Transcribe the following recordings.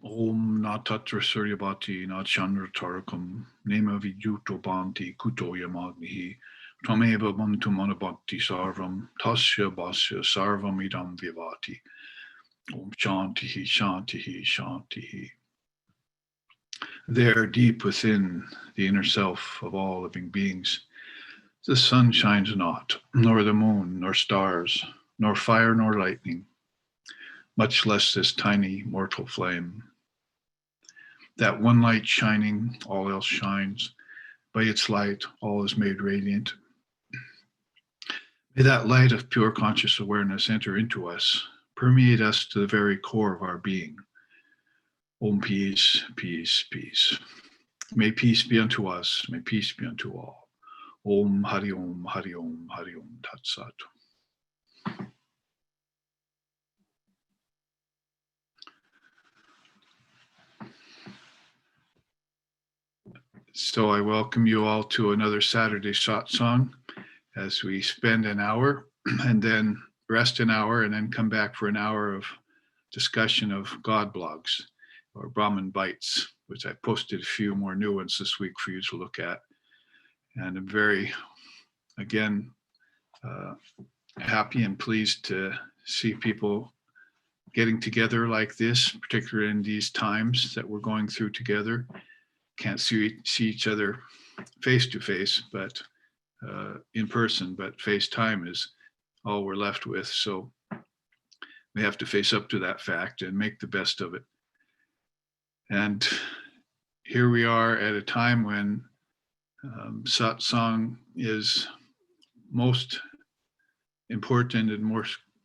Om na tatra suryabhati na chandra tarakam nema vidyuto bhanti kuto yamagnihi tameva bantu manabhakti sarvam tasya basya sarvam idam vivati. Om shantihi shantihi shantihi. There, deep within the inner self of all living beings, the sun shines not, nor the moon, nor stars, nor fire, nor lightning, much less this tiny mortal flame. That one light shining, all else shines. By its light, all is made radiant. May that light of pure conscious awareness enter into us, permeate us to the very core of our being. Om peace, peace, peace. May peace be unto us, may peace be unto all. Om Hari Om, Hari Om, Hari Om Tat Sat. So I welcome you all to another Saturday Satsang as we spend an hour and then rest an hour and then come back for an hour of discussion of God blogs or Brahman Bites, which I posted a few more new ones this week for you to look at. And I'm very, again, happy and pleased to see people getting together like this, particularly in these times that we're going through together. Can't see each other face to face, but in person, but FaceTime is all we're left with. So we have to face up to that fact and make the best of it. And here we are at a time when satsang is most important and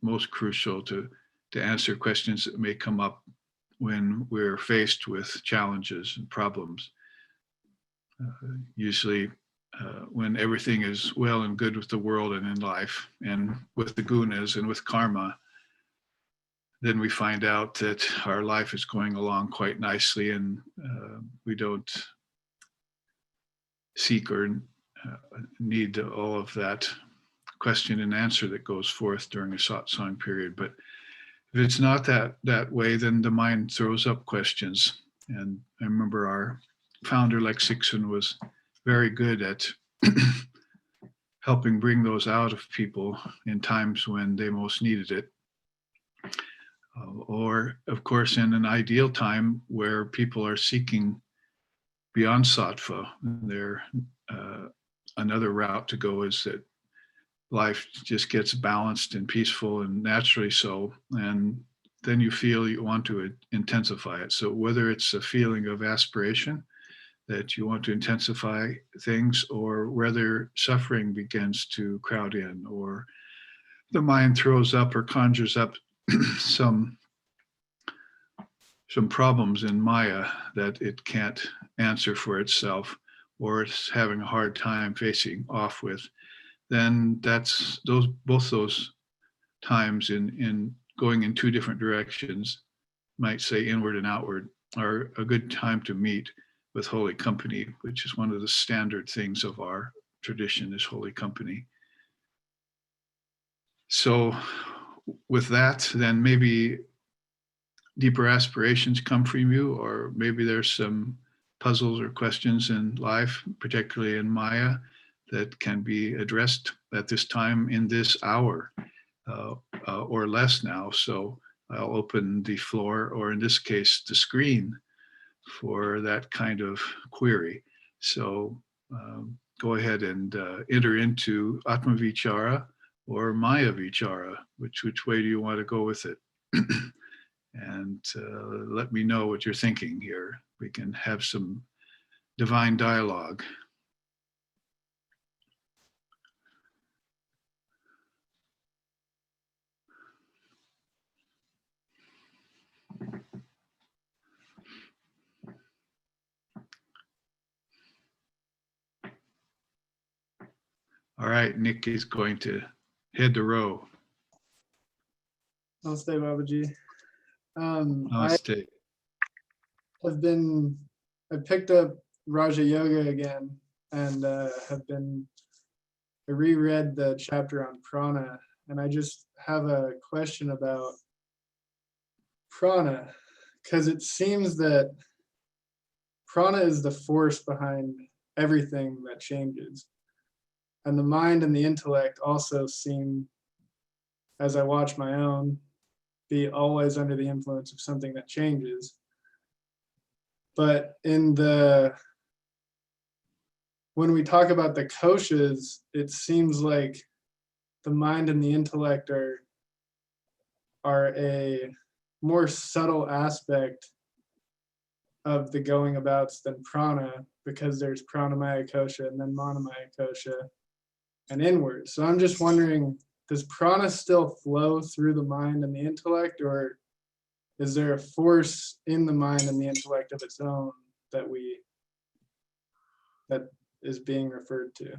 most crucial to answer questions that may come up when we're faced with challenges and problems. Usually when everything is well and good with the world and in life and with the gunas and with karma, then we find out that our life is going along quite nicely and we don't seek or need all of that question and answer that goes forth during a satsang period. But if it's not that way, then the mind throws up questions. And I remember our founder, Lex Sixon, was very good at helping bring those out of people in times when they most needed it. Or, of course, in an ideal time where people are seeking beyond sattva, another route to go is that life just gets balanced and peaceful and naturally so, and then you feel you want to intensify it. So whether it's a feeling of aspiration that you want to intensify things, or whether suffering begins to crowd in, or the mind throws up or conjures up some problems in Maya that it can't answer for itself, or it's having a hard time facing off with, then that's both those times in going in two different directions, might say inward and outward, are a good time to meet with holy company, which is one of the standard things of our tradition, is holy company. So with that, then maybe deeper aspirations come from you, or maybe there's some puzzles or questions in life, particularly in Maya, that can be addressed at this time in this hour or less now. So I'll open the floor, or in this case, the screen, for that kind of query. So go ahead and enter into Atma Vichara or Maya Vichara, which way do you want to go with it? And let me know what you're thinking here. We can have some divine dialogue. All right, Nick is going to head the row. Namaste, Babaji. Namaste. I picked up Raja Yoga again, and I reread the chapter on prana, and I just have a question about prana, because it seems that prana is the force behind everything that changes. And the mind and the intellect also seem, as I watch my own, be always under the influence of something that changes. But when we talk about the koshas, it seems like the mind and the intellect are a more subtle aspect of the going abouts than prana, because there's pranamaya kosha and then manamaya kosha and inward. So I'm just wondering, does prana still flow through the mind and the intellect, or is there a force in the mind and the intellect of its own that is being referred to?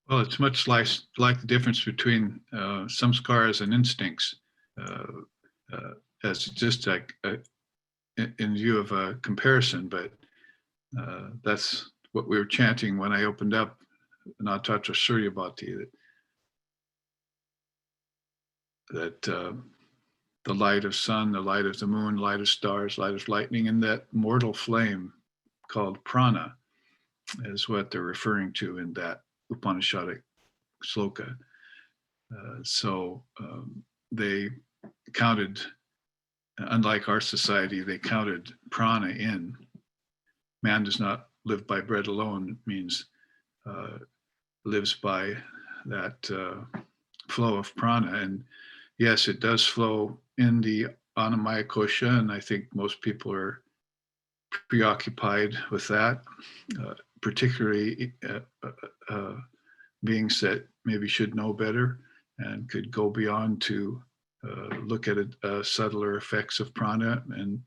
Well, it's much like the difference between samskaras and instincts, as just like in view of a comparison. But that's what we were chanting when I opened up Natatra Suryabhati, that the light of sun, the light of the moon, light of stars, light of lightning, and that mortal flame called prana is what they're referring to in that Upanishadic sloka. So they counted, unlike our society, they counted prana in. Man does not live by bread alone, means lives by that flow of prana. And yes, it does flow in the Annamaya Kosha, and I think most people are preoccupied with that, particularly beings that maybe should know better and could go beyond to look at subtler effects of prana. And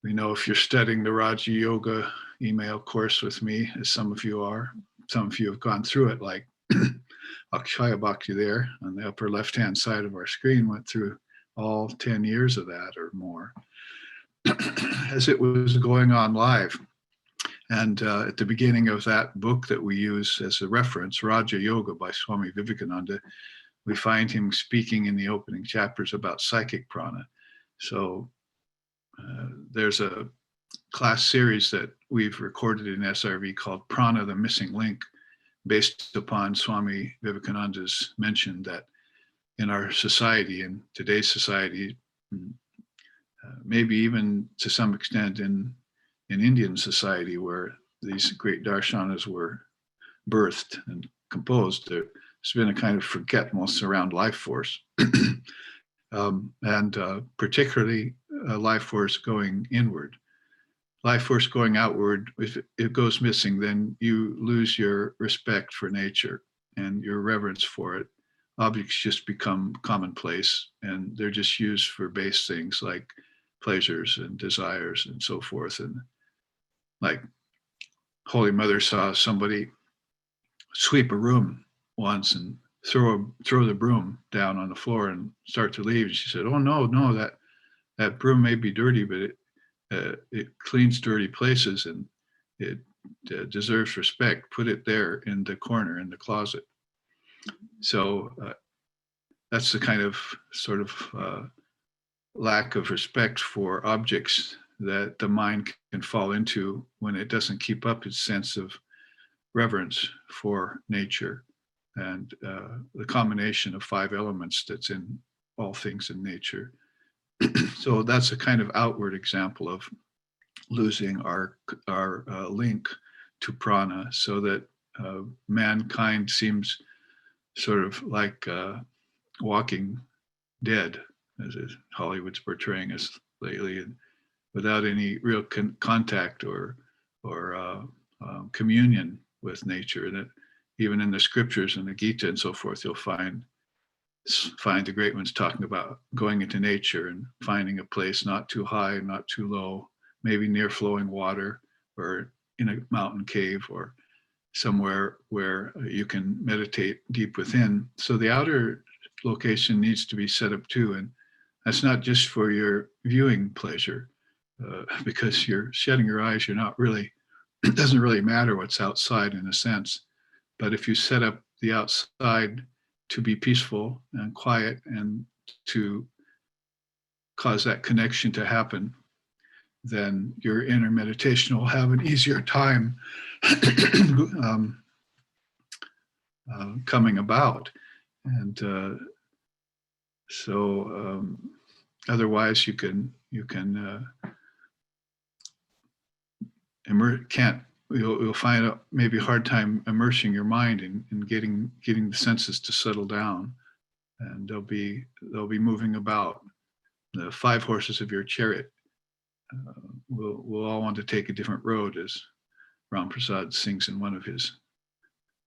we know, if you're studying the Raja Yoga email course with me, as some of you are, some of you have gone through it, like Akshaya Bhakti there on the upper left-hand side of our screen went through all 10 years of that or more as it was going on live. And at the beginning of that book that we use as a reference, Raja Yoga by Swami Vivekananda, we find him speaking in the opening chapters about psychic prana. So there's a class series that we've recorded in SRV called Prana, the Missing Link, based upon Swami Vivekananda's mention that in our society, in today's society, maybe even to some extent in Indian society, where these great darshanas were birthed and composed, there's been a kind of forgetfulness around life force, and particularly life force going inward. Life force going outward, if it goes missing, then you lose your respect for nature and your reverence for it. Objects just become commonplace, and they're just used for base things like pleasures and desires and so forth. And like Holy Mother saw somebody sweep a room once and throw the broom down on the floor and start to leave. And she said, "Oh no, that broom may be dirty, but it cleans dirty places, and it deserves respect. Put it there in the corner in the closet." So that's the kind of sort of lack of respect for objects that the mind can fall into when it doesn't keep up its sense of reverence for nature and the combination of 5 elements that's in all things in nature. So that's a kind of outward example of losing our link to prana, so that mankind seems sort of like walking dead, as Hollywood's portraying us lately, and without any real contact or communion with nature. And even in the scriptures and the Gita and so forth, you'll find the great ones talking about going into nature and finding a place not too high and not too low, maybe near flowing water or in a mountain cave or somewhere where you can meditate deep within. So the outer location needs to be set up too. And that's not just for your viewing pleasure, because you're shutting your eyes, you're not really, it doesn't really matter what's outside in a sense. But if you set up the outside to be peaceful and quiet and to cause that connection to happen, then your inner meditation will have an easier time coming about. And otherwise you can you'll find a maybe a hard time immersing your mind in getting the senses to settle down, and they'll be moving about. The 5 horses of your chariot will all want to take a different road, as Ram Prasad sings in one of his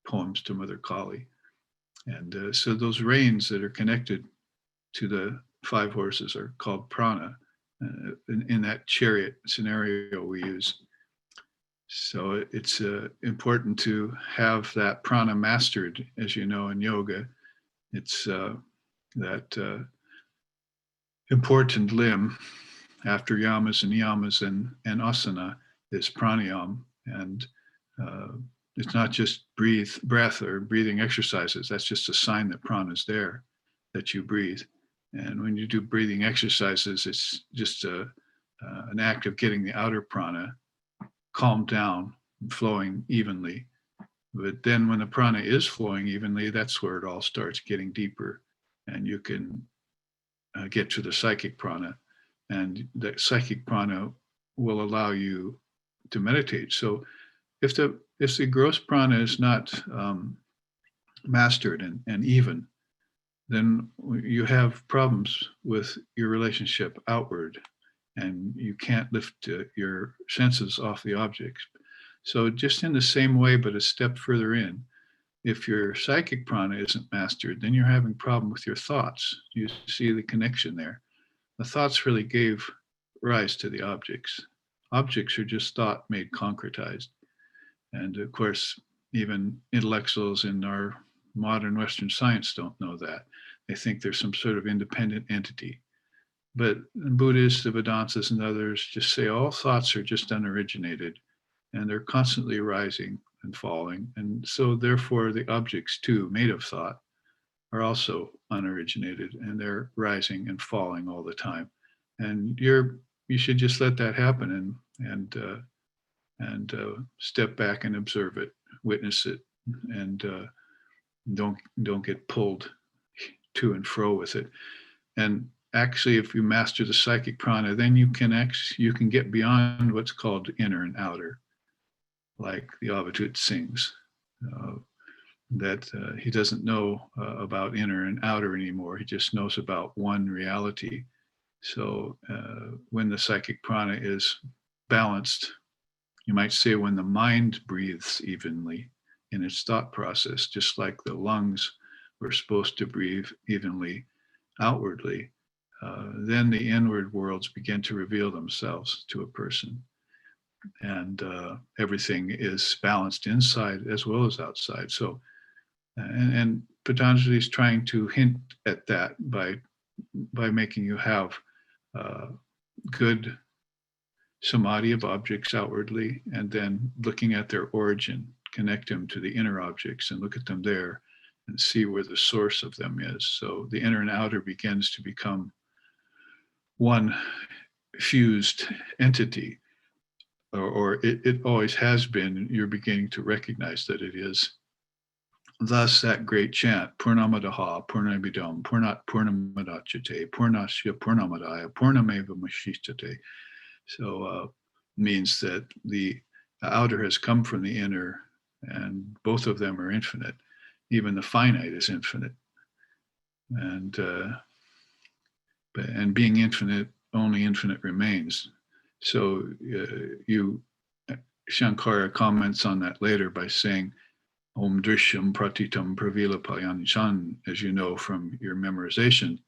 poems to Mother Kali. And so those reins that are connected to the 5 horses are called prana in that chariot scenario we use. So it's important to have that prana mastered, as you know, in yoga. It's that important limb after yamas and niyamas and asana is pranayama. And it's not just breath or breathing exercises. That's just a sign that prana is there, that you breathe. And when you do breathing exercises, it's just an act of getting the outer prana calmed down and flowing evenly. But then when the prana is flowing evenly, that's where it all starts getting deeper, and you can get to the psychic prana, and the psychic prana will allow you to meditate. So if the gross prana is not mastered and even, then you have problems with your relationship outward, and you can't lift your senses off the objects. So just in the same way, but a step further in, if your psychic prana isn't mastered, then you're having problem with your thoughts. You see the connection there. The thoughts really gave rise to the objects. Objects are just thought made concretized. And of course, even intellectuals in our modern Western science don't know that. They think there's some sort of independent entity. But Buddhists, the Vedantas, and others just say all thoughts are just unoriginated, and they're constantly rising and falling. And so therefore the objects too, made of thought, are also unoriginated, and they're rising and falling all the time. And you should just let that happen and step back and observe it, witness it, and don't get pulled to and fro with it. And actually, if you master the psychic prana, then you can get beyond what's called inner and outer, like the Avatut sings, that he doesn't know about inner and outer anymore. He just knows about one reality. So when the psychic prana is balanced, you might say when the mind breathes evenly in its thought process, just like the lungs were supposed to breathe evenly outwardly, then the inward worlds begin to reveal themselves to a person. And everything is balanced inside as well as outside. So, and Patanjali is trying to hint at that by making you have good samadhi of objects outwardly, and then looking at their origin, connect them to the inner objects and look at them there and see where the source of them is. So the inner and outer begins to become one fused entity, or it always has been. You're beginning to recognize that it is. Thus, that great chant, Purnamadaha, Purnamidam, Purnat Purnamadachate, Purnasya Purnamadaya, Purnameva Mashishtate. So means that the outer has come from the inner, and both of them are infinite. Even the finite is infinite. And being infinite, only infinite remains. So Shankara comments on that later by saying, Om Drishyam Pratitam Pravila Payanichan, as you know from your memorization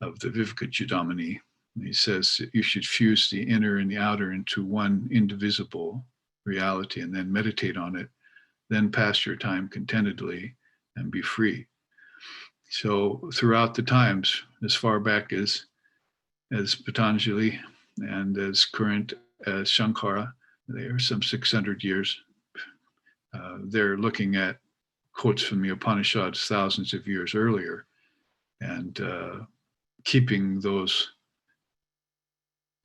of the Viveka Chudamani. He says you should fuse the inner and the outer into one indivisible reality, and then meditate on it, then pass your time contentedly and be free. So throughout the times, as far back as Patanjali and as current as Shankara, they are some 600 years. They're looking at quotes from the Upanishads thousands of years earlier, and keeping those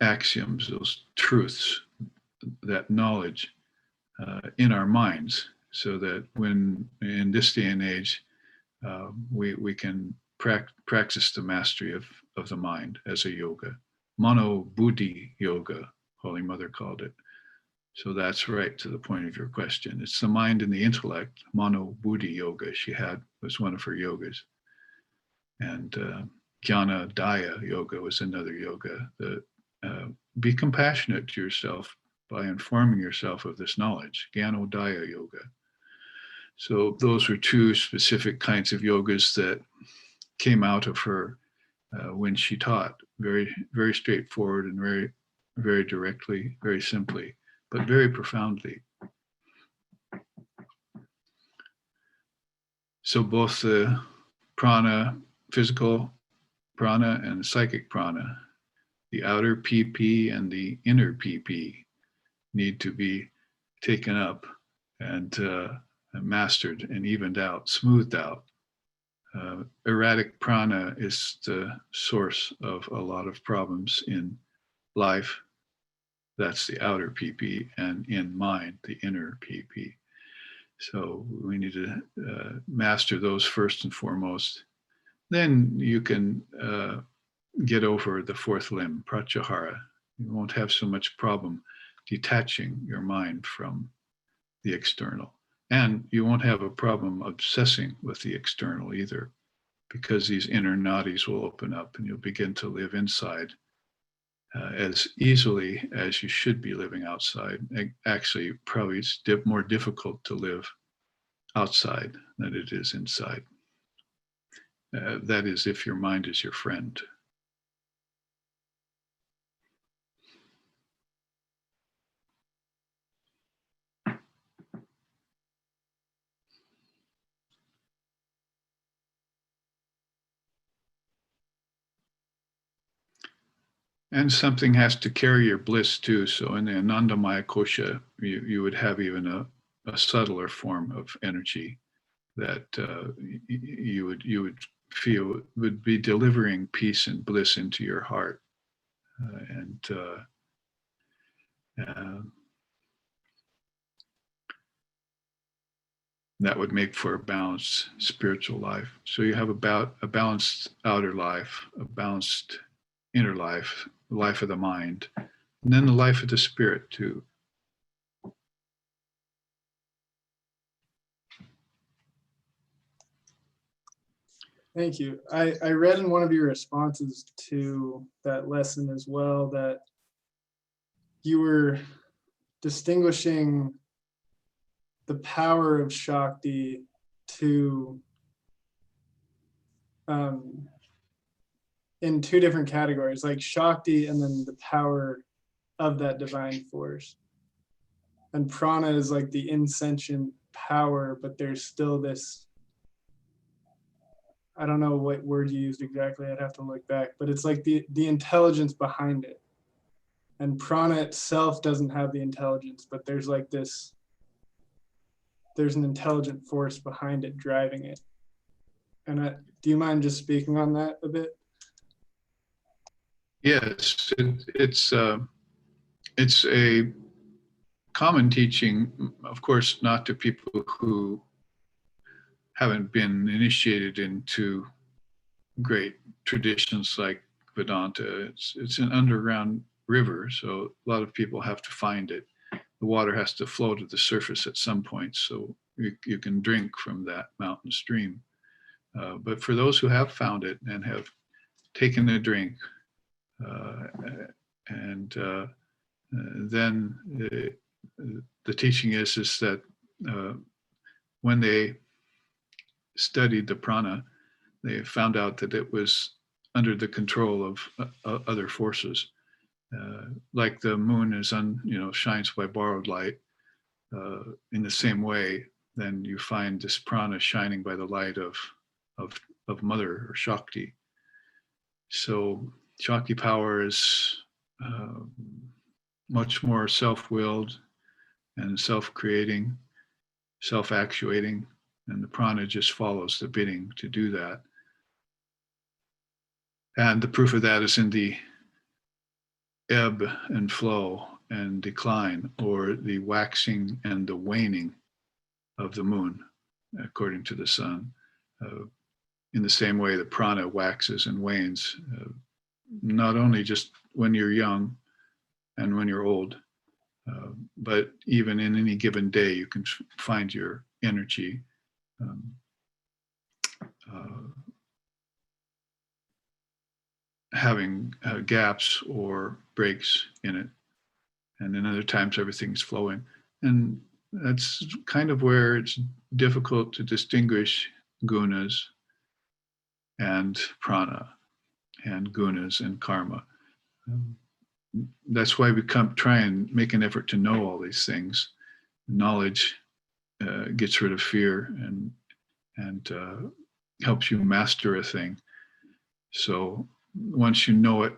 axioms, those truths, that knowledge in our minds, so that when in this day and age we can practice the mastery of the mind as a yoga. Mano Buddhi Yoga, Holy Mother called it. So that's right to the point of your question. It's the mind and the intellect. Mano Buddhi Yoga was one of her yogas. And Jnana Daya Yoga was another yoga. Be compassionate to yourself by informing yourself of this knowledge, Jnanodaya Yoga. So those were two specific kinds of yogas that came out of her when she taught, very, very straightforward and very, very directly, very simply, but very profoundly. So both the prana, physical prana and psychic prana, the outer PP and the inner PP need to be taken up and mastered and evened out, smoothed out. Erratic prana is the source of a lot of problems in life. That's the outer PP, and in mind, the inner PP. So we need to master those first and foremost. Then you can get over the fourth limb, pratyahara. You won't have so much problem detaching your mind from the external. And you won't have a problem obsessing with the external either, because these inner nadis will open up and you'll begin to live inside as easily as you should be living outside. Actually, probably it's more difficult to live outside than it is inside. That is, if your mind is your friend. And something has to carry your bliss too. So in the Anandamaya Kosha, you would have even a subtler form of energy that you would feel would be delivering peace and bliss into your heart. That would make for a balanced spiritual life. So you have a balanced outer life, a balanced inner life, the life of the mind, and then the life of the spirit too. Thank you. I read in one of your responses to that lesson as well that you were distinguishing the power of Shakti to in two different categories, like Shakti and then the power of that divine force. And prana is like the insentient power, but there's still this, I don't know what word you used exactly, I'd have to look back, but it's like the intelligence behind it. And prana itself doesn't have the intelligence, but there's like this, there's an intelligent force behind it driving it. And do you mind just speaking on that a bit? Yes, it's a common teaching, of course, not to people who haven't been initiated into great traditions like Vedanta. It's an underground river, so a lot of people have to find it. The water has to flow to the surface at some point, so you can drink from that mountain stream. But for those who have found it and have taken a drink, then the teaching is that when they studied the prana, they found out that it was under the control of other forces. Like the moon shines by borrowed light. In the same way, then you find this prana shining by the light of Mother or Shakti. So Shakti power is much more self-willed and self-creating, self-actuating, and the prana just follows the bidding to do that. And the proof of that is in the ebb and flow and decline, or the waxing and the waning of the moon, according to the sun. In the same way that prana waxes and wanes, not only just when you're young and when you're old, but even in any given day, you can find your energy having gaps or breaks in it. And then other times everything's flowing. And that's kind of where it's difficult to distinguish gunas and prana and gunas and karma. That's why we try and make an effort to know all these things. Knowledge gets rid of fear and helps you master a thing. So once you know it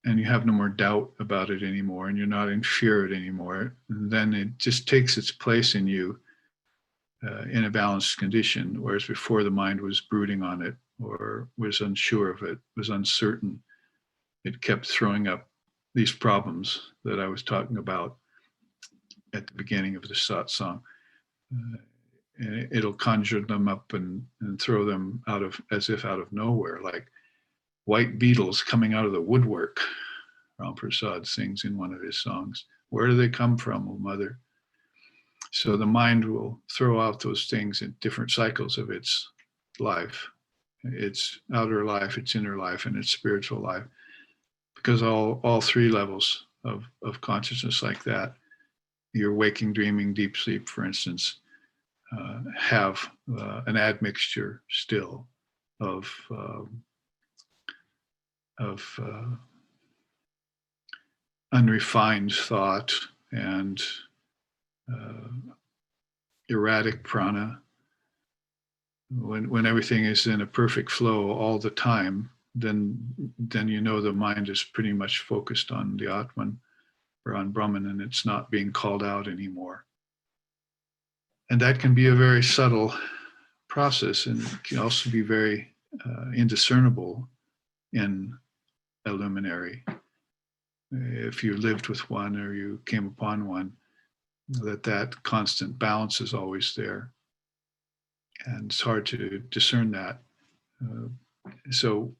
and you have no more doubt about it anymore, and you're not in fear of it anymore, then it just takes its place in you in a balanced condition, whereas before the mind was brooding on it or was unsure of it, was uncertain. It kept throwing up these problems that I was talking about at the beginning of the satsang. And it'll conjure them up and throw them out of, as if out of nowhere, like white beetles coming out of the woodwork. Ram Prasad sings in one of his songs. Where do they come from, O mother? So the mind will throw out those things in different cycles of its life, its outer life, its inner life, and its spiritual life. Because all three levels of consciousness like that, your waking, dreaming, deep sleep, for instance, have an admixture still of unrefined thought and erratic prana. When everything is in a perfect flow all the time, then you know the mind is pretty much focused on the Atman or on Brahman, and it's not being called out anymore. And that can be a very subtle process, and it can also be very indiscernible in a luminary. If you lived with one or you came upon one, that constant balance is always there. And it's hard to discern that. So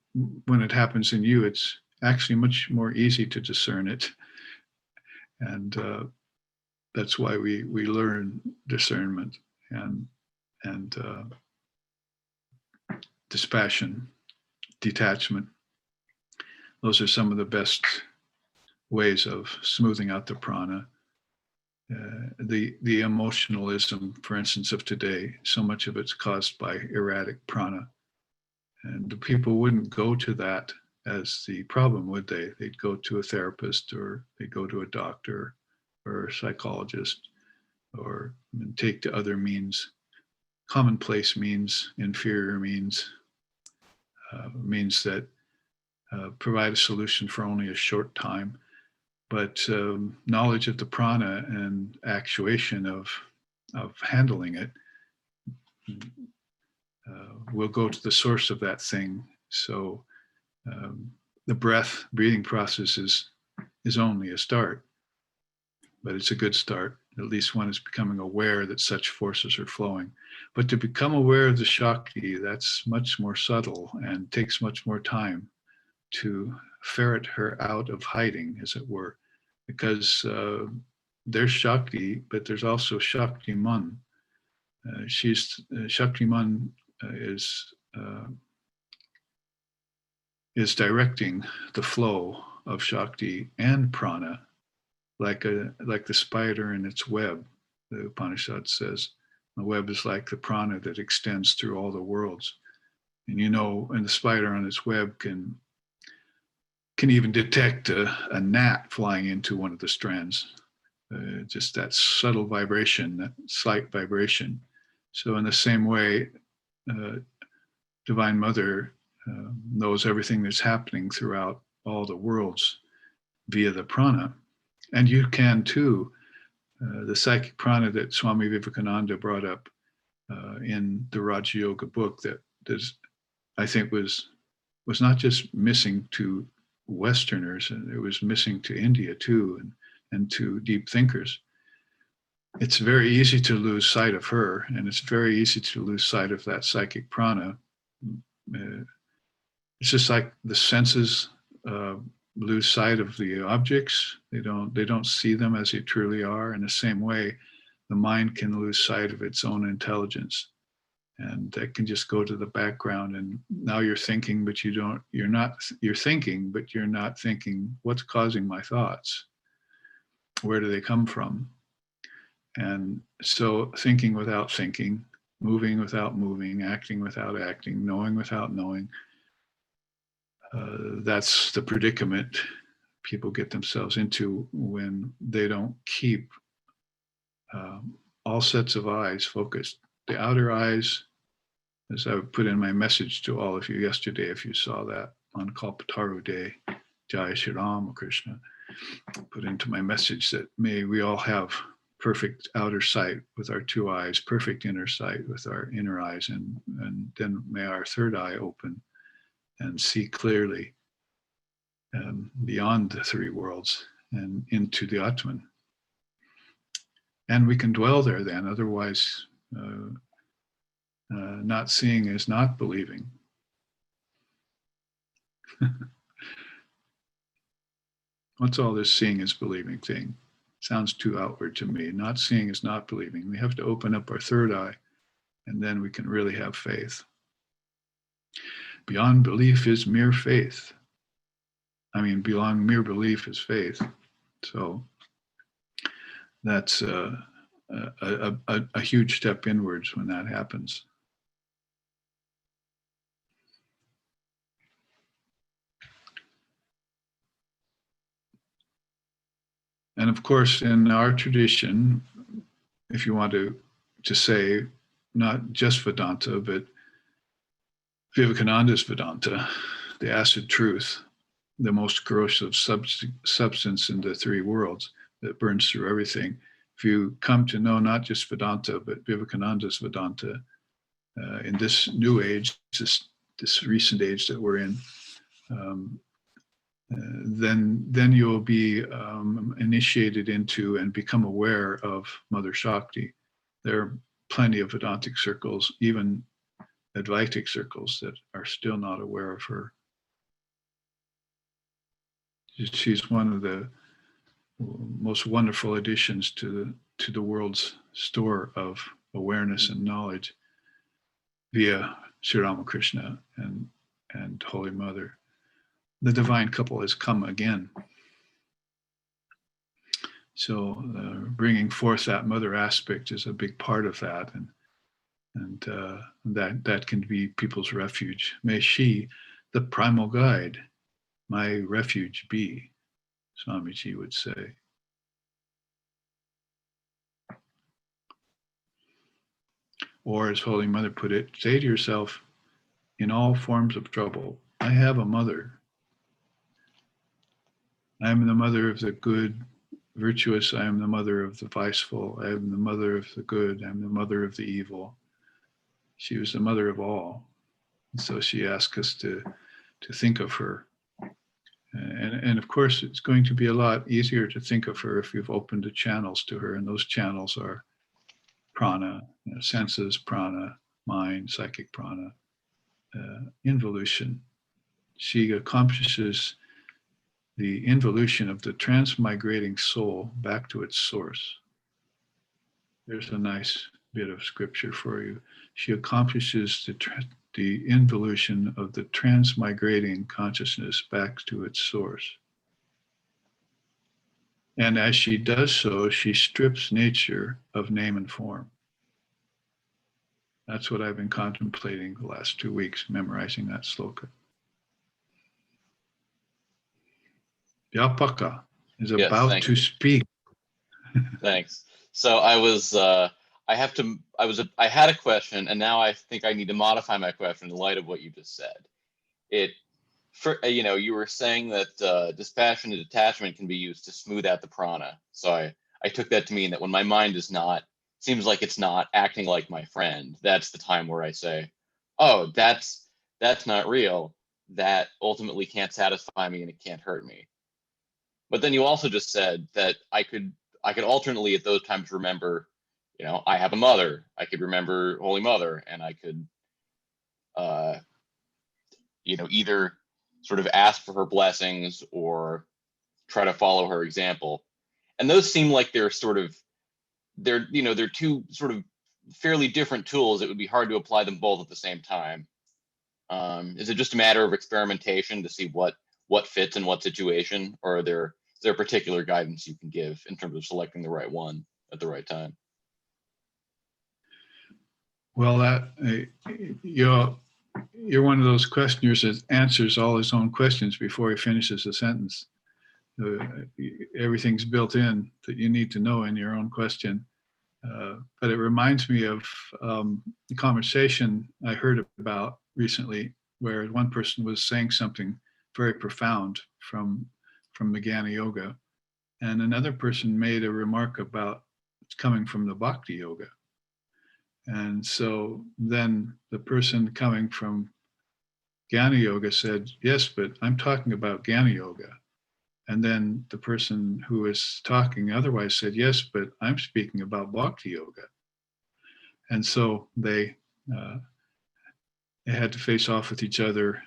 when it happens in you, it's actually much more easy to discern it. And that's why we learn discernment and dispassion, detachment. Those are some of the best ways of smoothing out the prana. The emotionalism, for instance, of today, so much of it's caused by erratic prana. And the people wouldn't go to that as the problem, would they? They'd go to a therapist, or they'd go to a doctor or a psychologist, or take to other means, commonplace means, inferior means that provide a solution for only a short time. But knowledge of the prana and actuation of handling it will go to the source of that thing. So the breathing process is only a start, but it's a good start. At least one is becoming aware that such forces are flowing. But to become aware of the Shakti, that's much more subtle and takes much more time to ferret her out of hiding, as it were, because there's Shakti, but there's also Shaktiman. Shaktiman is directing the flow of Shakti and prana, like the spider in its web. The Upanishad says the web is like the prana that extends through all the worlds. And and the spider on its web can even detect a gnat flying into one of the strands. Just that subtle vibration, that slight vibration. So in the same way, Divine Mother knows everything that's happening throughout all the worlds via the prana. And you can too. The psychic prana that Swami Vivekananda brought up in the Raja Yoga book that I think was not just missing to Westerners, and it was missing to India too, and to deep thinkers. It's very easy to lose sight of her, and it's very easy to lose sight of that psychic prana. It's just like the senses lose sight of the objects. They don't see them as they truly are. In the same way, the mind can lose sight of its own intelligence, and that can just go to the background. And now you're thinking, but you're thinking, but you're not thinking, what's causing my thoughts? Where do they come from? And so thinking without thinking, moving without moving, acting without acting, knowing without knowing, that's the predicament people get themselves into when they don't keep all sets of eyes focused. The outer eyes, as I put in my message to all of you yesterday, if you saw that on Kalpataru Day, Jai Shri Ram Krishna, put into my message that may we all have perfect outer sight with our two eyes, perfect inner sight with our inner eyes, and then may our third eye open and see clearly beyond the three worlds and into the Atman. And we can dwell there then, otherwise not seeing is not believing. What's all this seeing is believing thing? Sounds too outward to me. Not seeing is not believing. We have to open up our third eye, and then we can really have faith. Beyond belief is mere faith. Beyond mere belief is faith. So that's a huge step inwards when that happens. And of course, in our tradition, if you want to say not just Vedanta, but Vivekananda's Vedanta, the acid truth, the most corrosive substance in the three worlds that burns through everything. If you come to know not just Vedanta, but Vivekananda's Vedanta, in this new age, this recent age that we're in, then you will be initiated into and become aware of Mother Shakti. There are plenty of Vedantic circles, even Advaitic circles, that are still not aware of her. She's one of the most wonderful additions to the world's store of awareness and knowledge via Sri Ramakrishna and Holy Mother. The divine couple has come again. So bringing forth that mother aspect is a big part of that, and that can be people's refuge. May she, the primal guide, my refuge be, Swamiji would say. Or as Holy Mother put it, say to yourself, in all forms of trouble, I have a mother. I am the mother of the good, virtuous. I am the mother of the viceful. I am the mother of the good. I am the mother of the evil. She was the mother of all. And so she asked us to think of her. And of course, it's going to be a lot easier to think of her if you've opened the channels to her. And those channels are prana, senses, prana, mind, psychic prana, involution. She accomplishes the involution of the transmigrating soul back to its source. There's a nice bit of scripture for you. She accomplishes the involution of the transmigrating consciousness back to its source. And as she does so, she strips nature of name and form. That's what I've been contemplating the last 2 weeks, memorizing that sloka. Vyapaka is about to speak. Thanks. So I had a question, and now I think I need to modify my question in light of what you just said. You were saying that dispassion and detachment can be used to smooth out the prana. So I took that to mean that when my mind seems like it's not acting like my friend, that's the time where I say, oh, that's not real. that ultimately can't satisfy me and it can't hurt me. But then you also just said that I could alternately at those times remember, I have a mother. I could remember Holy Mother, and I could, either sort of ask for her blessings or try to follow her example. And those seem like they're two sort of fairly different tools. It would be hard to apply them both at the same time. Is it just a matter of experimentation to see what fits in what situation, or is there particular guidance you can give in terms of selecting the right one at the right time? Well, you're one of those questioners that answers all his own questions before he finishes a sentence. Everything's built in that you need to know in your own question. But it reminds me of the conversation I heard about recently, where one person was saying something very profound from the Jnana Yoga, and another person made a remark about it's coming from the Bhakti Yoga. And so then the person coming from Jnana Yoga said, yes, but I'm talking about Jnana Yoga. And then the person who was talking otherwise said, yes, but I'm speaking about Bhakti Yoga. And so they had to face off with each other,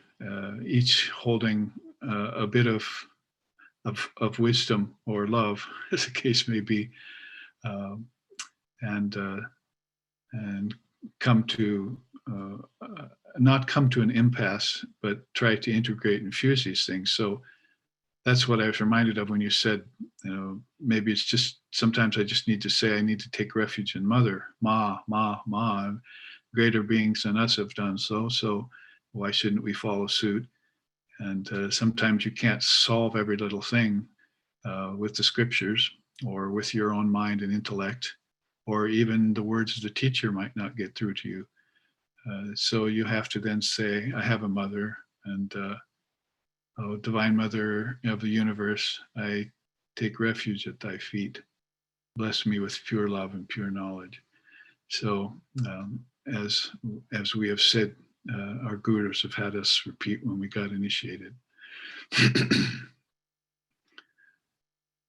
each holding a bit of wisdom or love, as the case may be, and come to not come to an impasse, but try to integrate and fuse these things. So that's what I was reminded of when you said, maybe it's just sometimes I just need to say I need to take refuge in Mother, Ma, Ma, Ma. Greater beings than us have done so. So why shouldn't we follow suit? And sometimes you can't solve every little thing with the scriptures or with your own mind and intellect, or even the words of the teacher might not get through to you. So you have to then say, I have a mother, and oh, Divine Mother of the universe, I take refuge at thy feet. Bless me with pure love and pure knowledge. So as we have said, our gurus have had us repeat when we got initiated.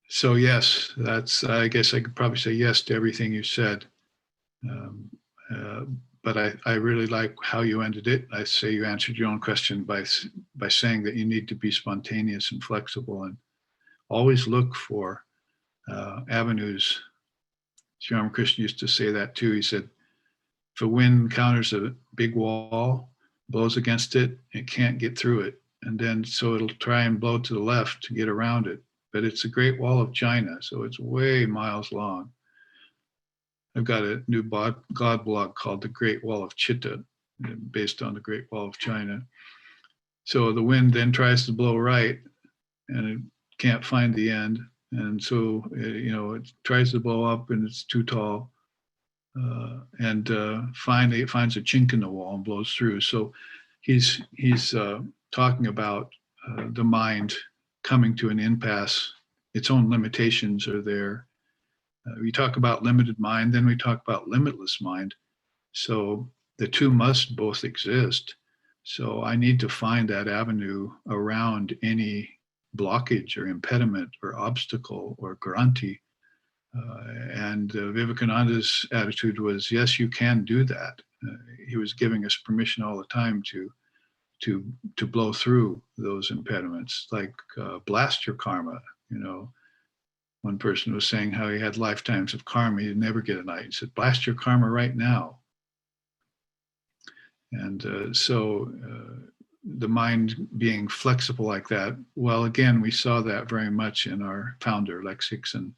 So yes, I guess I could probably say yes to everything you said. But I really like how you ended it. I say you answered your own question by saying that you need to be spontaneous and flexible and always look for avenues. Sri Ramakrishna used to say that too. He said, if a wind encounters a big wall, blows against it, it can't get through it. And then so it'll try and blow to the left to get around it. But it's a Great Wall of China, so it's way miles long. I've got a new God blog called The Great Wall of Chitta, based on the Great Wall of China. So the wind then tries to blow right, and it can't find the end. And so, it tries to blow up and it's too tall. And finally it finds a chink in the wall and blows through. So he's talking about the mind coming to an impasse. Its own limitations are there. We talk about limited mind, then we talk about limitless mind. So the two must both exist. So I need to find that avenue around any blockage or impediment or obstacle or granti. And Vivekananda's attitude was, yes, you can do that. He was giving us permission all the time to blow through those impediments, like blast your karma. One person was saying how he had lifetimes of karma, he'd never get a night. He said, blast your karma right now. And so the mind being flexible like that, well, again, we saw that very much in our founder, Lex Hixon,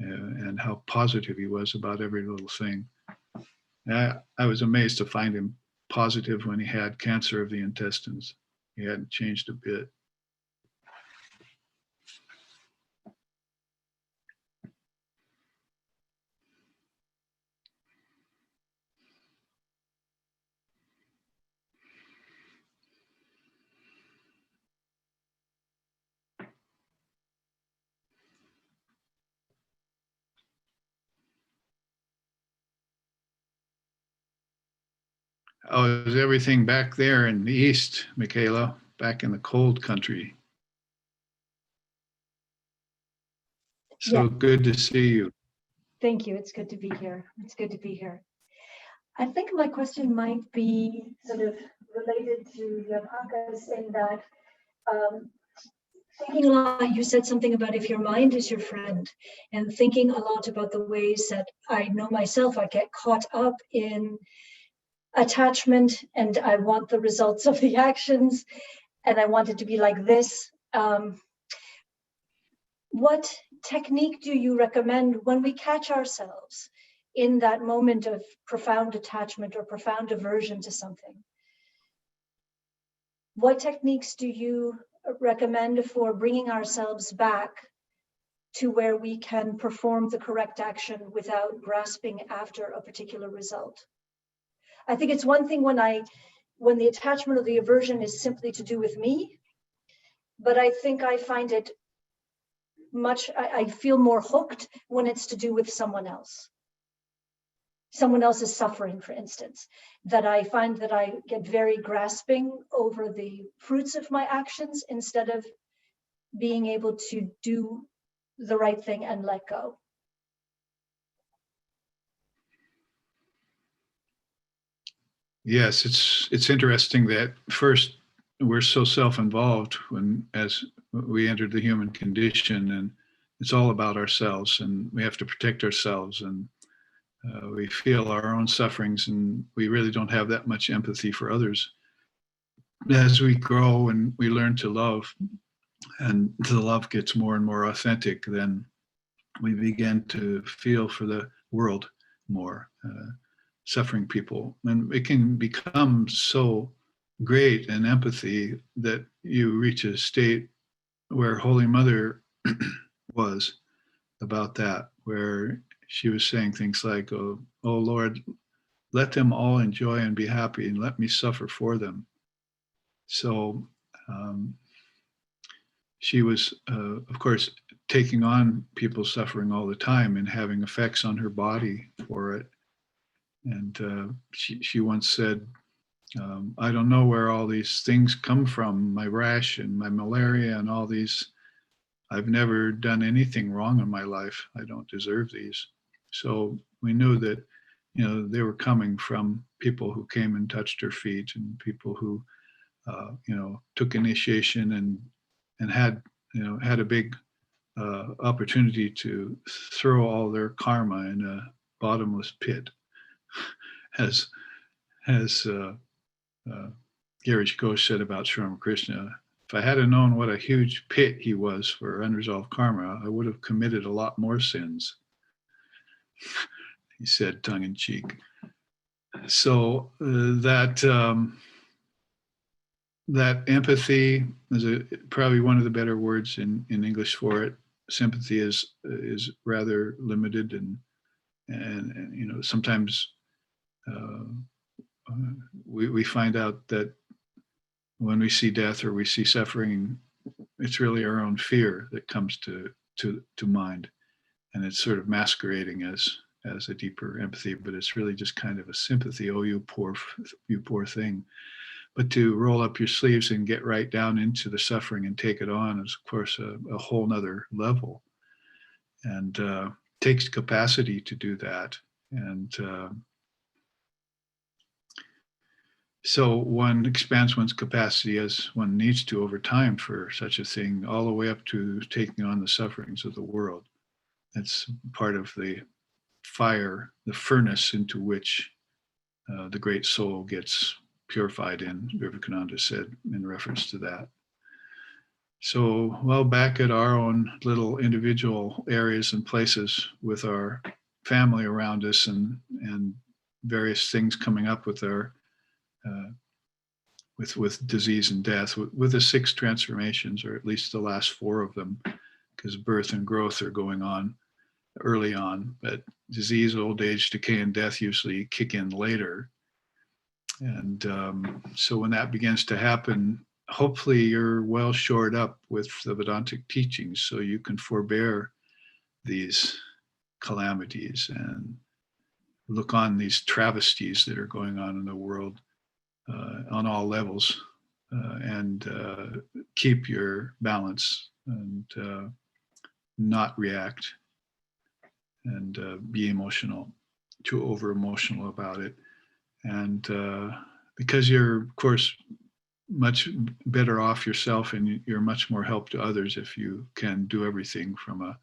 and how positive he was about every little thing. I was amazed to find him positive when he had cancer of the intestines. He hadn't changed a bit. Oh, is everything back there in the east, Michaela? back in the cold country. So Yeah. good to see you. Thank you. It's good to be here. It's good to be here. I think my question might be sort of related to Yamaka's in that thinking a lot, you said something about if your mind is your friend, and thinking a lot about the ways that I know myself, I get caught up in attachment and I want the results of the actions and I want it to be like this. What technique do you recommend when we catch ourselves in that moment of profound attachment or profound aversion to something? What techniques do you recommend for bringing ourselves back to where we can perform the correct action without grasping after a particular result? I think it's one thing when the attachment or the aversion is simply to do with me, but I think I find it I feel more hooked when it's to do with someone else. Someone else's suffering, for instance, that I find that I get very grasping over the fruits of my actions instead of being able to do the right thing and let go. Yes, it's interesting that first we're so self-involved as we entered the human condition, and it's all about ourselves, and we have to protect ourselves, and we feel our own sufferings, and we really don't have that much empathy for others. As we grow and we learn to love, and the love gets more and more authentic, then we begin to feel for the world more, suffering people. And it can become so great in empathy that you reach a state where Holy Mother was about that, where she was saying things like, oh Lord, let them all enjoy and be happy and let me suffer for them. So she was, of course, taking on people's suffering all the time and having effects on her body for it. And she once said, I don't know where all these things come from, my rash and my malaria and all these. I've never done anything wrong in my life. I don't deserve these. So we knew that, they were coming from people who came and touched her feet, and people who, took initiation and had a big opportunity to throw all their karma in a bottomless pit, as Gary Ghosh said about Sri Ramakrishna. If I had known what a huge pit he was for unresolved karma, I would have committed a lot more sins, he said tongue in cheek. So that empathy is probably one of the better words in English for it. Sympathy is rather limited, and sometimes we find out that when we see death or we see suffering, it's really our own fear that comes to mind, and it's sort of masquerading as a deeper empathy, but it's really just kind of a sympathy. Oh, you poor thing. But to roll up your sleeves and get right down into the suffering and take it on is, of course, a whole nother level, and takes capacity to do that. And so one expands one's capacity as one needs to over time for such a thing, all the way up to taking on the sufferings of the world. That's part of the fire, the furnace into which the great soul gets purified in, Vivekananda said in reference to that. So, well, back at our own little individual areas and places with our family around us and various things coming up with our with disease and death, with the 6 transformations, or at least the last 4 of them, because birth and growth are going on early on, but disease, old age, decay, and death usually kick in later. And so when that begins to happen, hopefully you're well shored up with the Vedantic teachings so you can forbear these calamities and look on these travesties that are going on in the world on all levels, and keep your balance and not react and be emotional, too over emotional about it. And because you're, of course, much better off yourself, and you're much more help to others if you can do everything from a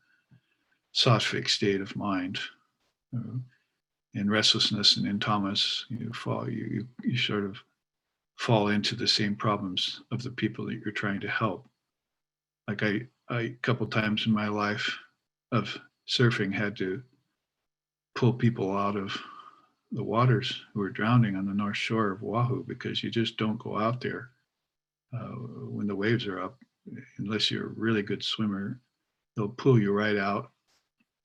sattvic state of mind. In restlessness and in tamas, you sort of fall into the same problems of the people that you're trying to help. Like I a couple times in my life of surfing had to pull people out of the waters who were drowning on the north shore of Oahu, because you just don't go out there when the waves are up unless you're a really good swimmer. They'll pull you right out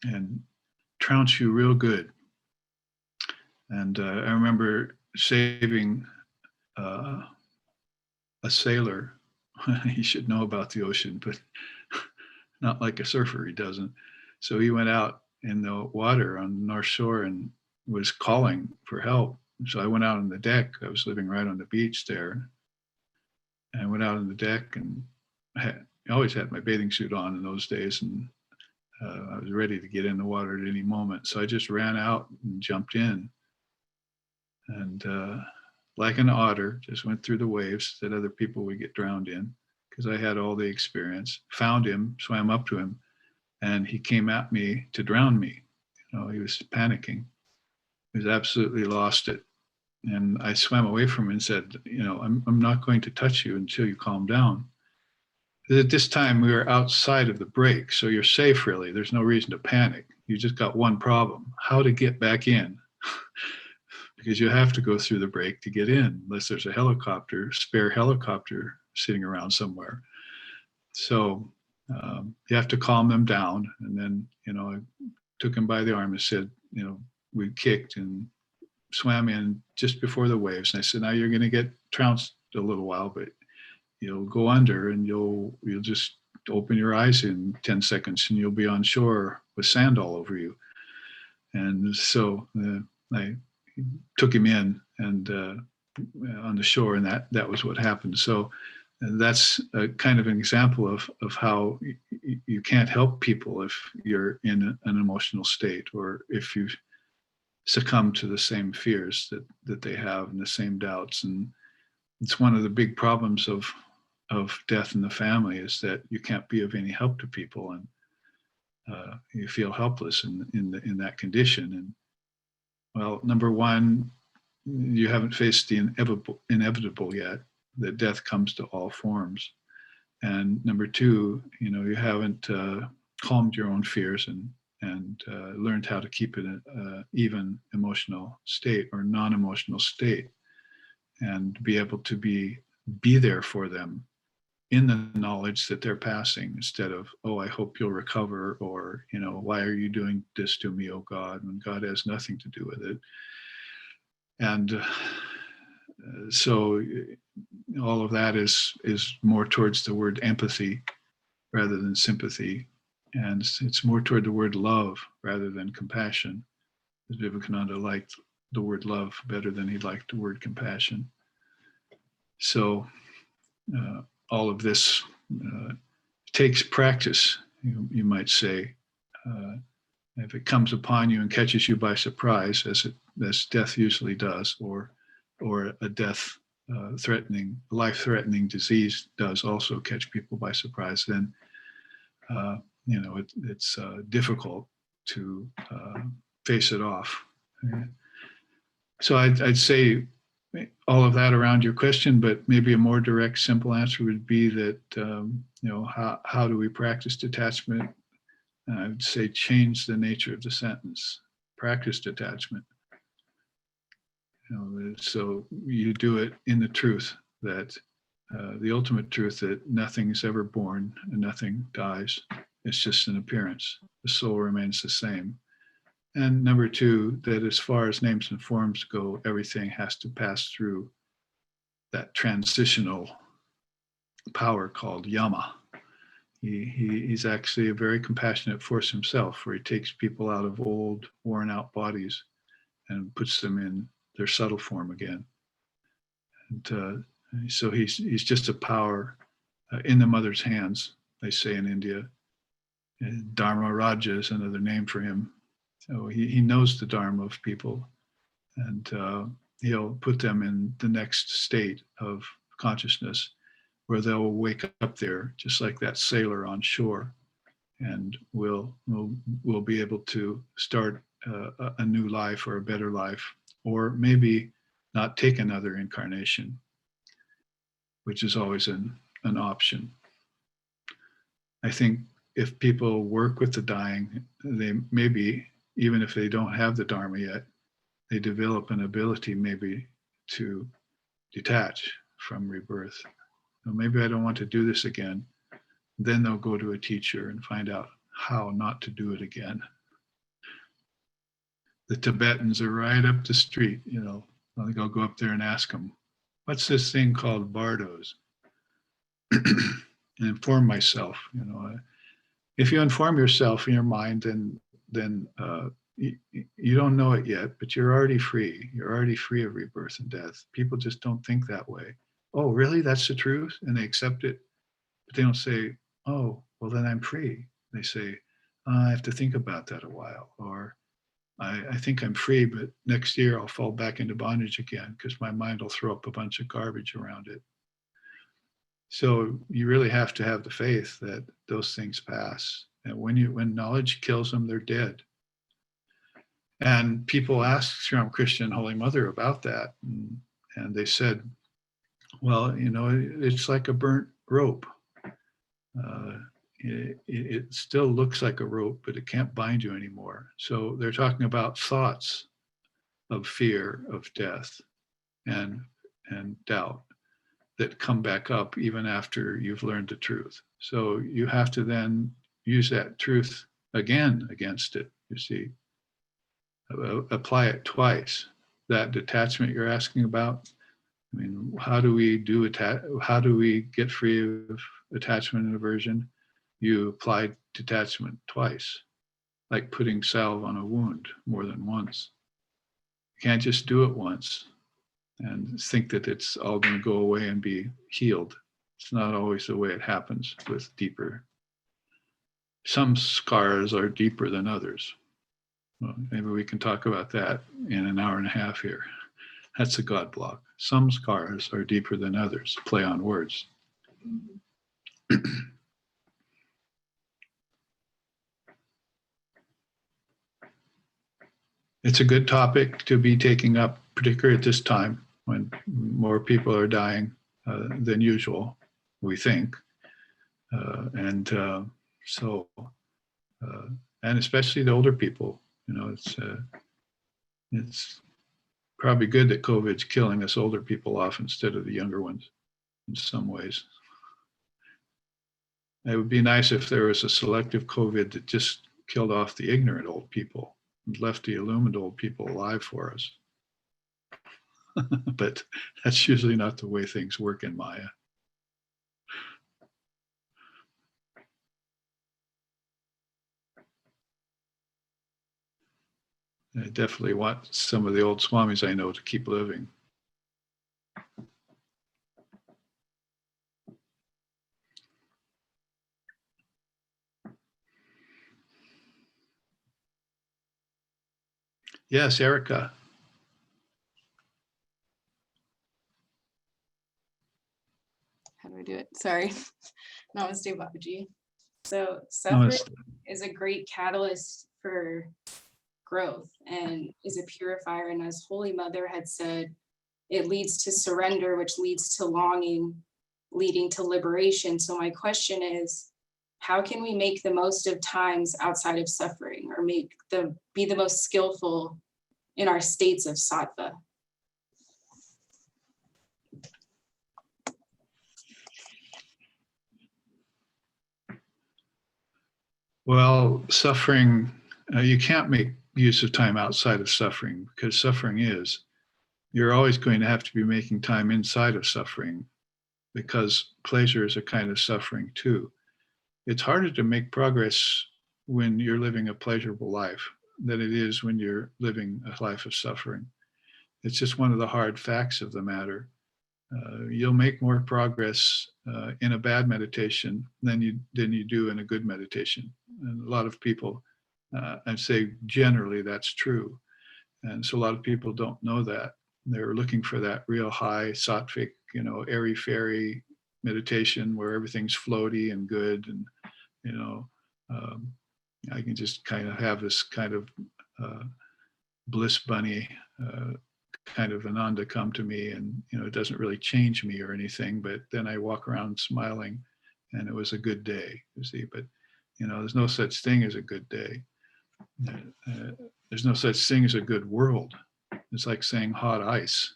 and trounce you real good. And I remember saving a sailor. He should know about the ocean, but not like a surfer, he doesn't. So he went out in the water on the North Shore and was calling for help. So I went out on the deck. I was living right on the beach there. And I went out on the deck, and I always had my bathing suit on in those days, and I was ready to get in the water at any moment. So I just ran out and jumped in. And like an otter, just went through the waves that other people would get drowned in, because I had all the experience. Found him, swam up to him, and he came at me to drown me. You know, he was panicking. He was absolutely lost it. And I swam away from him and said, you know, I'm not going to touch you until you calm down. At this time, we were outside of the break, so you're safe, really. There's no reason to panic. You just got one problem: how to get back in. Because you have to go through the break to get in, unless there's a spare helicopter sitting around somewhere. So you have to calm them down. And then, you know, I took him by the arm and said, you know, we kicked and swam in just before the waves. And I said, now you're going to get trounced a little while, but you'll go under, and you'll just open your eyes in 10 seconds and you'll be on shore with sand all over you. And so I took him in and on the shore, and that was what happened. So that's a kind of an example of how you can't help people if you're in an emotional state, or if you succumb to the same fears that they have and the same doubts. And it's one of the big problems of death in the family, is that you can't be of any help to people, and you feel helpless in that condition. And well, number one, you haven't faced the inevitable yet, that death comes to all forms. And number two, you know, you haven't calmed your own fears and learned how to keep it an even emotional state or non-emotional state, and be able to be there for them in the knowledge that they're passing, instead of, oh, I hope you'll recover, or, you know, why are you doing this to me, oh God, when God has nothing to do with it. And so all of that is more towards the word empathy rather than sympathy. And it's more toward the word love rather than compassion. Vivekananda liked the word love better than he liked the word compassion. So all of this takes practice, you might say. If it comes upon you and catches you by surprise, as death usually does, or a death life-threatening disease does also catch people by surprise, then you know, it's difficult to face it off. So I'd say all of that around your question, but maybe a more direct, simple answer would be that, you know, how do we practice detachment? I would say change the nature of the sentence. Practice detachment. You know, so you do it in the truth that the ultimate truth, that nothing is ever born and nothing dies. It's just an appearance. The soul remains the same. And number two, that as far as names and forms go, everything has to pass through that transitional power called yama. He's actually a very compassionate force himself, where he takes people out of old, worn out bodies and puts them in their subtle form again. And So he's just a power in the mother's hands, they say in India. And Dharma Raja is another name for him. So he knows the Dharma of people, and he'll put them in the next state of consciousness where they'll wake up there, just like that sailor on shore, and we'll be able to start a new life or a better life, or maybe not take another incarnation, which is always an option. I think if people work with the dying, they maybe, even if they don't have the Dharma yet, they develop an ability maybe to detach from rebirth. Maybe I don't want to do this again. Then they'll go to a teacher and find out how not to do it again. The Tibetans are right up the street, I think I'll go up there and ask them, what's this thing called bardos? And inform myself, If you inform yourself in your mind, then you don't know it yet, but you're already free. You're already free of rebirth and death. People just don't think that way. Oh, really? That's the truth? And they accept it, but they don't say, oh, well, then I'm free. They say, I have to think about that a while, or I think I'm free, but next year I'll fall back into bondage again because my mind will throw up a bunch of garbage around it. So you really have to have the faith that those things pass. And when knowledge kills them, they're dead. And people asked Sri Ramakrishna and Holy Mother about that. And they said, well, it's like a burnt rope. It still looks like a rope, but it can't bind you anymore. So they're talking about thoughts of fear of death and doubt that come back up even after you've learned the truth. So you have to then use that truth again against it, you see. Apply it twice. That detachment you're asking about, I mean, how do we get free of attachment and aversion? You apply detachment twice, like putting salve on a wound more than once. You can't just do it once and think that it's all going to go away and be healed. It's not always the way it happens with deeper. Some scars are deeper than others. Well, maybe we can talk about that in an hour and a half here. That's a God block. Some scars are deeper than others. Play on words. It's a good topic to be taking up, particularly at this time when more people are dying than usual, we think. And especially the older people, it's probably good that COVID's killing us older people off instead of the younger ones in some ways. It would be nice if there was a selective COVID that just killed off the ignorant old people and left the illumined old people alive for us. But that's usually not the way things work in Maya. I definitely want some of the old swamis I know to keep living. Yes, Erica. How do I do it? Sorry. Namaste, Babaji. So suffering is a great catalyst for growth and is a purifier. And as Holy Mother had said, it leads to surrender, which leads to longing, leading to liberation. So my question is, how can we make the most of times outside of suffering, or be the most skillful in our states of sattva? Well, suffering, you can't make use of time outside of suffering, because suffering you're always going to have to be making time inside of suffering, because pleasure is a kind of suffering too. It's harder to make progress when you're living a pleasurable life than it is when you're living a life of suffering. It's just one of the hard facts of the matter. you'll make more progress in a bad meditation than you do in a good meditation. And a lot of people, I'd say generally that's true. And so a lot of people don't know that. They're looking for that real high sattvic, airy-fairy meditation where everything's floaty and good. And, I can just kind of have this kind of bliss bunny kind of ananda come to me, and it doesn't really change me or anything, but then I walk around smiling and it was a good day, you see. But there's no such thing as a good day. There's no such thing as a good world. It's like saying hot ice,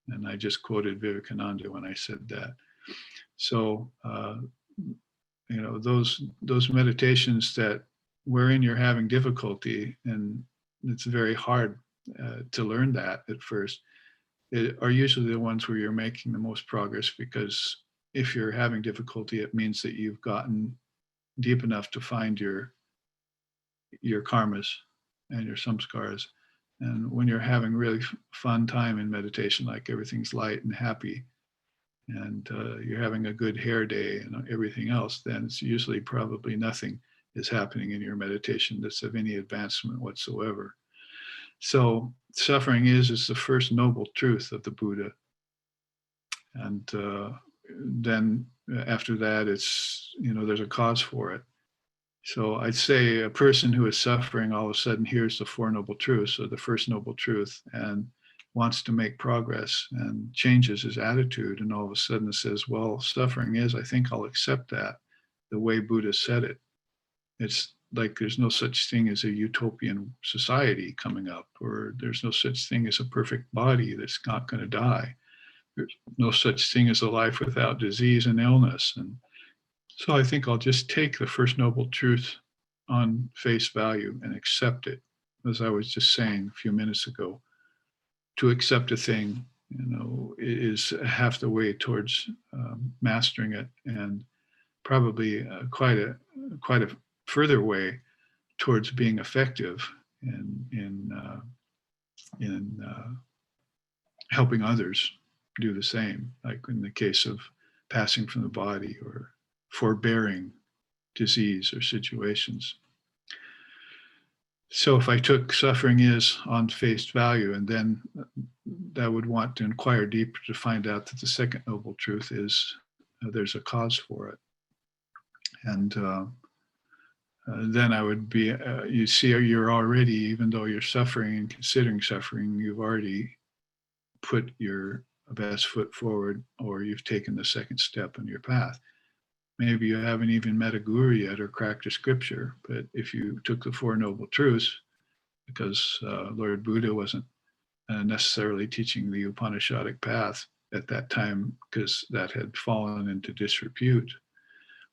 and I just quoted Vivekananda when I said that. So those meditations that wherein you're having difficulty, and it's very hard to learn that at first, are usually the ones where you're making the most progress, because if you're having difficulty, it means that you've gotten deep enough to find your karmas and your samskaras. And when you're having really fun time in meditation, like everything's light and happy, and you're having a good hair day and everything else, then it's usually probably nothing is happening in your meditation that's of any advancement whatsoever. So suffering is the first noble truth of the Buddha. And then after that, it's, there's a cause for it. So I'd say a person who is suffering all of a sudden hears the Four Noble Truths, or the first noble truth, and wants to make progress and changes his attitude. And all of a sudden it says, well, suffering is, I think I'll accept that the way Buddha said it. It's like there's no such thing as a utopian society coming up, or there's no such thing as a perfect body that's not going to die. There's no such thing as a life without disease and illness. And so I think I'll just take the first noble truth on face value and accept it. As I was just saying a few minutes ago, to accept a thing, is half the way towards mastering it, and probably quite a further way towards being effective in helping others do the same, like in the case of passing from the body or forbearing disease or situations. So if I took suffering is on face value, and then I would want to inquire deeper to find out that the second noble truth is there's a cause for it. And then I would be, you see, you're already, even though you're suffering and considering suffering, you've already put your best foot forward, or you've taken the second step on your path. Maybe you haven't even met a guru yet or cracked a scripture, but if you took the Four Noble Truths, because Lord Buddha wasn't necessarily teaching the Upanishadic path at that time, because that had fallen into disrepute.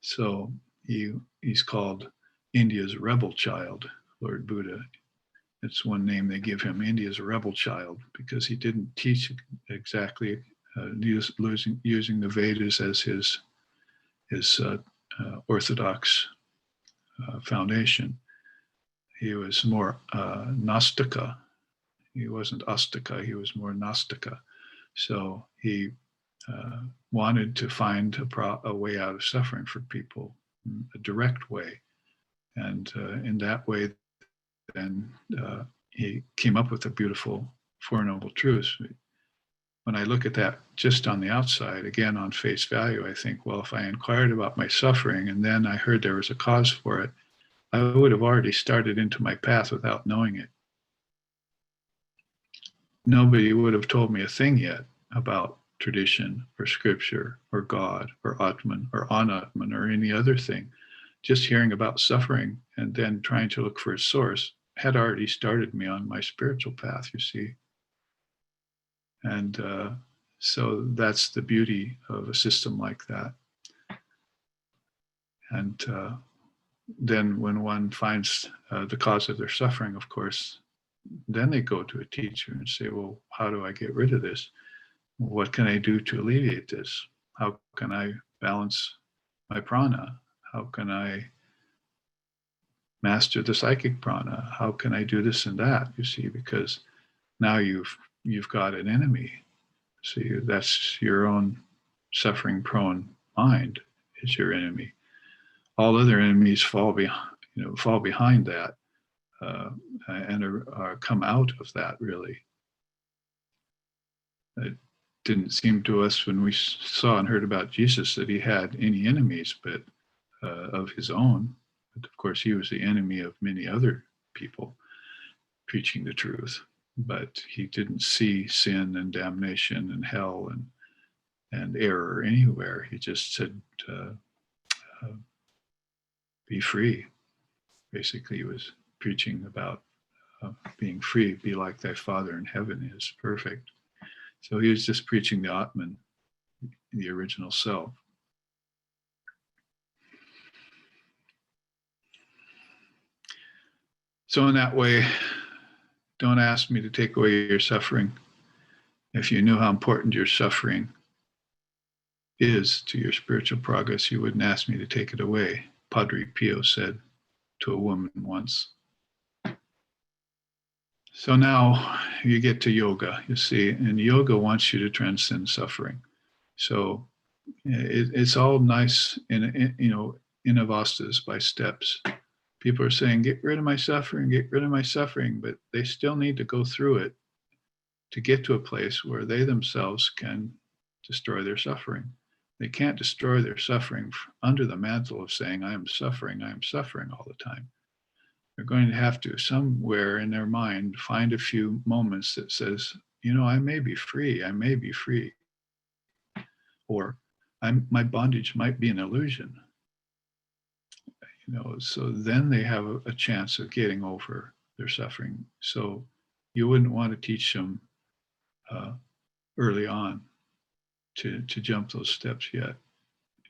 So he's called India's rebel child, Lord Buddha. It's one name they give him, India's rebel child, because he didn't teach exactly using the Vedas as his orthodox foundation. He was more Nastika. He wasn't Astika, he was more Nastika. So he wanted to find a way out of suffering for people, a direct way. And in that way, then he came up with the beautiful Four Noble Truths. When I look at that just on the outside, again, on face value, I think, well, if I inquired about my suffering and then I heard there was a cause for it, I would have already started into my path without knowing it. Nobody would have told me a thing yet about tradition or scripture or God or Atman or Anatman or any other thing. Just hearing about suffering and then trying to look for a source had already started me on my spiritual path, you see. And so that's the beauty of a system like that. And then when one finds the cause of their suffering, of course, then they go to a teacher and say, well, how do I get rid of this? What can I do to alleviate this? How can I balance my prana? How can I master the psychic prana? How can I do this and that? You see, because now you've got an enemy. So that's your own suffering-prone mind is your enemy. All other enemies fall behind that and are come out of that. Really, it didn't seem to us when we saw and heard about Jesus that he had any enemies, but of his own. But of course, he was the enemy of many other people preaching the truth. But he didn't see sin and damnation and hell and error anywhere. He just said, be free. Basically, he was preaching about being free, be like thy Father in heaven is perfect. So he was just preaching the Atman, the original self. So in that way, don't ask me to take away your suffering. If you knew how important your suffering is to your spiritual progress, you wouldn't ask me to take it away, Padre Pio said to a woman once. So now you get to yoga, you see, and yoga wants you to transcend suffering. So it's all nice in avastas by steps. People are saying, get rid of my suffering, but they still need to go through it to get to a place where they themselves can destroy their suffering. They can't destroy their suffering under the mantle of saying, I am suffering all the time. They're going to have to, somewhere in their mind, find a few moments that says, I may be free. Or my bondage might be an illusion. So then they have a chance of getting over their suffering. So you wouldn't want to teach them early on to jump those steps yet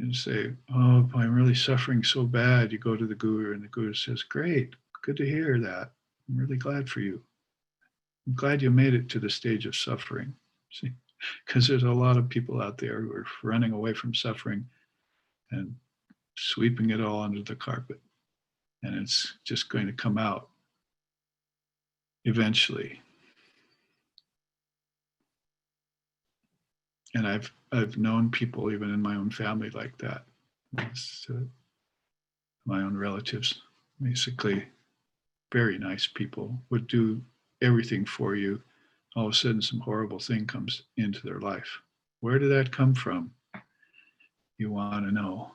and say, oh, I'm really suffering so bad. You go to the guru and the guru says, great, good to hear that. I'm really glad for you. I'm glad you made it to the stage of suffering. See, because there's a lot of people out there who are running away from suffering and sweeping it all under the carpet. And it's just going to come out eventually. And I've known people even in my own family like that. My own relatives, basically very nice people, would do everything for you. All of a sudden some horrible thing comes into their life. Where did that come from? You want to know.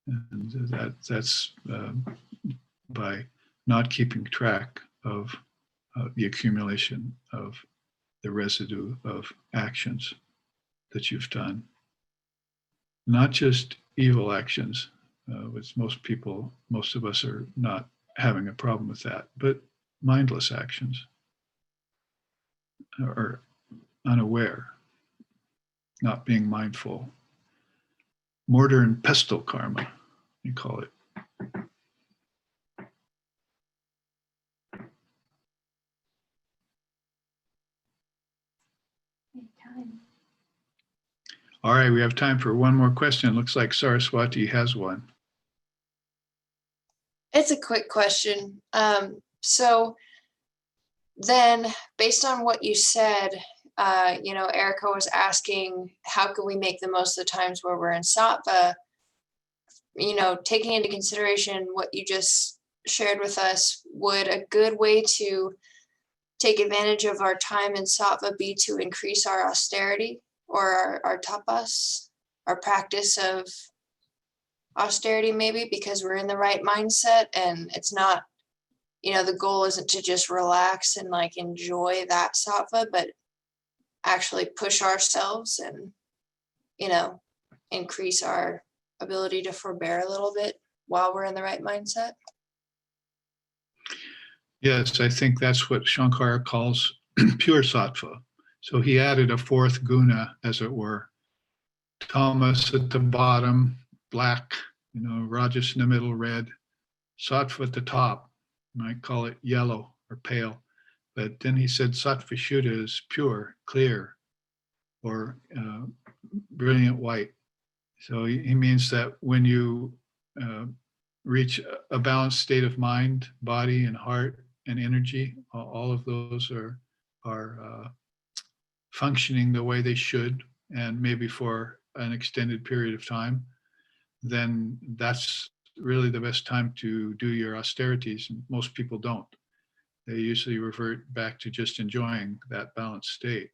And that's by not keeping track of the accumulation of the residue of actions that you've done. Not just evil actions, which most of us are not having a problem with that, but mindless actions or unaware, not being mindful. Mortar and pestle karma, you call it. All right, we have time for one more question. It looks like Saraswati has one. It's a quick question. So then based on what you said, Erica was asking, how can we make the most of the times where we're in sattva? Taking into consideration what you just shared with us, would a good way to take advantage of our time in sattva be to increase our austerity or our tapas, our practice of austerity maybe, because we're in the right mindset and it's not, the goal isn't to just relax and like enjoy that sattva, but actually push ourselves and, increase our ability to forbear a little bit while we're in the right mindset? Yes, I think that's what Shankara calls pure sattva. So he added a fourth guna, as it were. Tamas at the bottom, black, Rajas in the middle, red. Sattva at the top, you might call it yellow or pale. But then he said sattva shuddha is pure, clear, or brilliant white. So he means that when you reach a balanced state of mind, body, and heart and energy, all of those are functioning the way they should, and maybe for an extended period of time, then that's really the best time to do your austerities. And most people don't. They usually revert back to just enjoying that balanced state.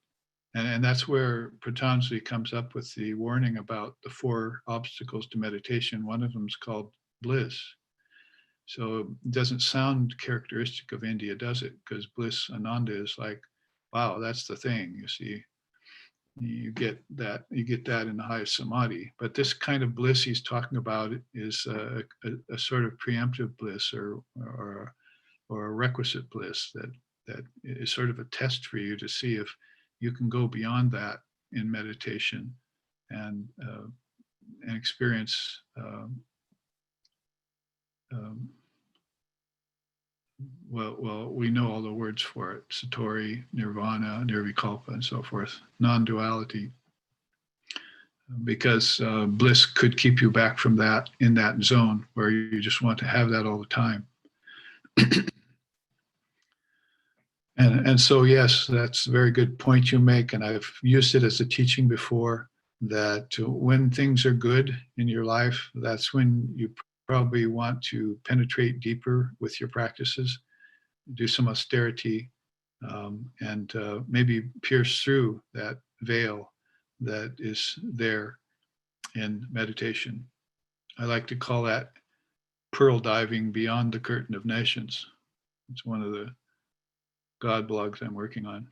And that's where Patanjali comes up with the warning about the 4 obstacles to meditation. One of them is called bliss. So it doesn't sound characteristic of India, does it? Because bliss, ananda, is like, wow, that's the thing. You see, you get that in the highest samadhi. But this kind of bliss he's talking about is a sort of preemptive bliss, or a requisite bliss that is sort of a test for you to see if you can go beyond that in meditation and experience well, we know all the words for it: satori, nirvana, nirvikalpa, and so forth, non-duality. Because bliss could keep you back from that, in that zone where you just want to have that all the time. And so, yes, that's a very good point you make. And I've used it as a teaching before, that when things are good in your life, that's when you probably want to penetrate deeper with your practices, do some austerity, and maybe pierce through that veil that is there in meditation. I like to call that pearl diving beyond the curtain of nations. It's one of the God blogs I'm working on.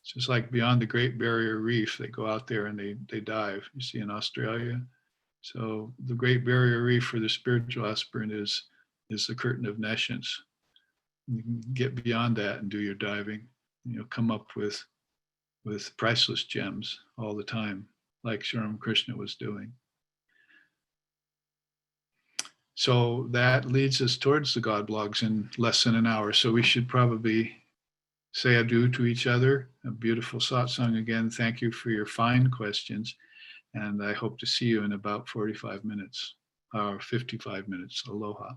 It's just like beyond the Great Barrier Reef, they go out there and they dive. You see, in Australia. So the Great Barrier Reef for the spiritual aspirant is the curtain of nations. You can get beyond that and do your diving. You'll come up with priceless gems all the time, like Sri Krishna was doing. So that leads us towards the God blogs in less than an hour. So we should probably say adieu to each other. A beautiful satsang again. Thank you for your fine questions. And I hope to see you in about 45 minutes or 55 minutes. Aloha.